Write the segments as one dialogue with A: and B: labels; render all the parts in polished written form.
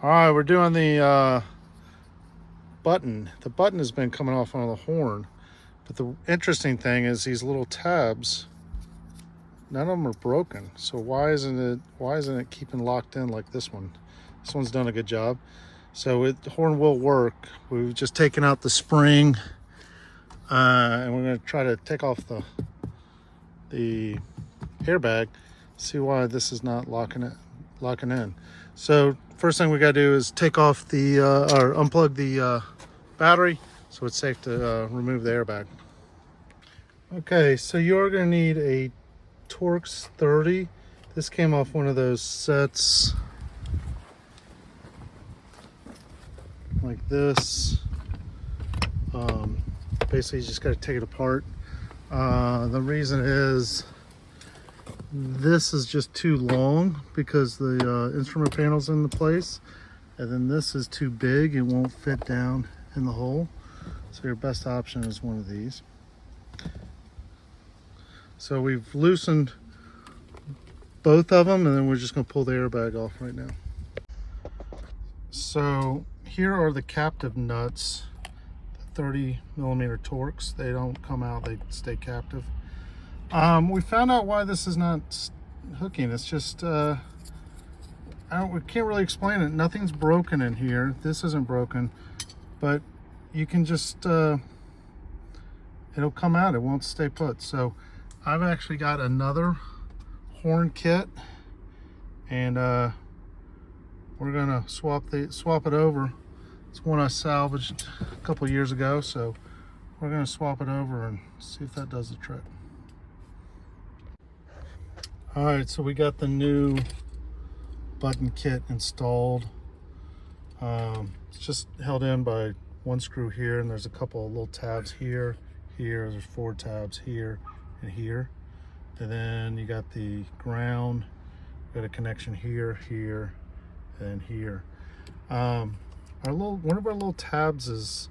A: All right, we're doing the button. The button has been coming off on the horn, but the interesting thing is these little tabs, none of them are broken. So why isn't it keeping locked in like this one? This one's done a good job. So the horn will work. We've just taken out the spring, and we're going to try to take off the airbag. See why this is not locking in. So first thing we got to do is take off the or unplug the battery, so it's safe to remove the airbag. Okay, so you're going to need a Torx 30. This came off one of those sets like this. Basically, you just got to take it apart. The reason is this is just too long because the instrument panel's in the place, and then this is too big. It won't fit down in the hole. So your best option is one of these. So we've loosened both of them, and then we're just going to pull the airbag off right now. So here are the captive nuts, the 30mm Torx. They don't come out, they stay captive. We found out why this is not hooking. It's just we can't really explain it. Nothing's broken in here. This isn't broken, but you can just it'll come out. It won't stay put. So I've actually got another horn kit, and we're gonna swap it over. It's one I salvaged a couple years ago, so we're gonna swap it over and see if that does the trick. All right, so we got the new button kit installed. It's just held in by one screw here, and there's a couple of little tabs here. There's 4 tabs here and here. And then you got the ground, got a connection here, and here. One of our little tabs is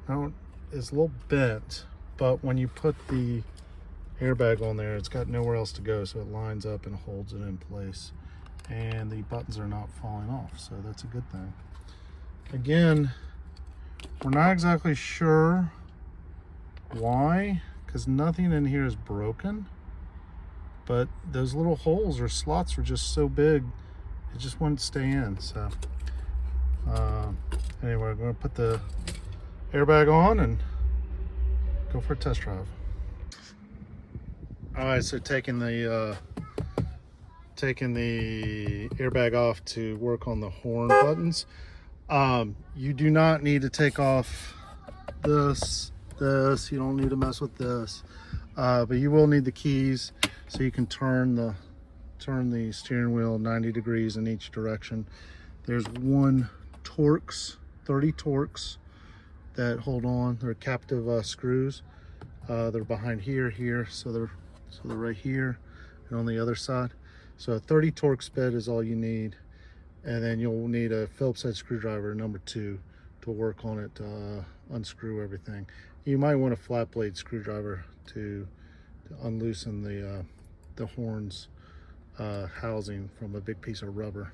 A: a little bent, but when you put the airbag on there, it's got nowhere else to go, so it lines up and holds it in place, and the buttons are not falling off, so that's a good thing. Again, we're not exactly sure why, because nothing in here is broken, but those little holes or slots were just so big it just wouldn't stay in. So anyway, we're going to put the airbag on and go for a test drive. All right, so taking the airbag off to work on the horn buttons. You do not need to take off this. You don't need to mess with this, but you will need the keys so you can turn the steering wheel 90 degrees in each direction. There's one Torx, 30 Torx that hold on. They're captive screws. They're behind here, so they're right here and on the other side. So a 30 Torx bit is all you need, and then you'll need a Phillips head screwdriver number 2 to work on it, unscrew everything. You might want a flat blade screwdriver to unloosen the horns housing from a big piece of rubber.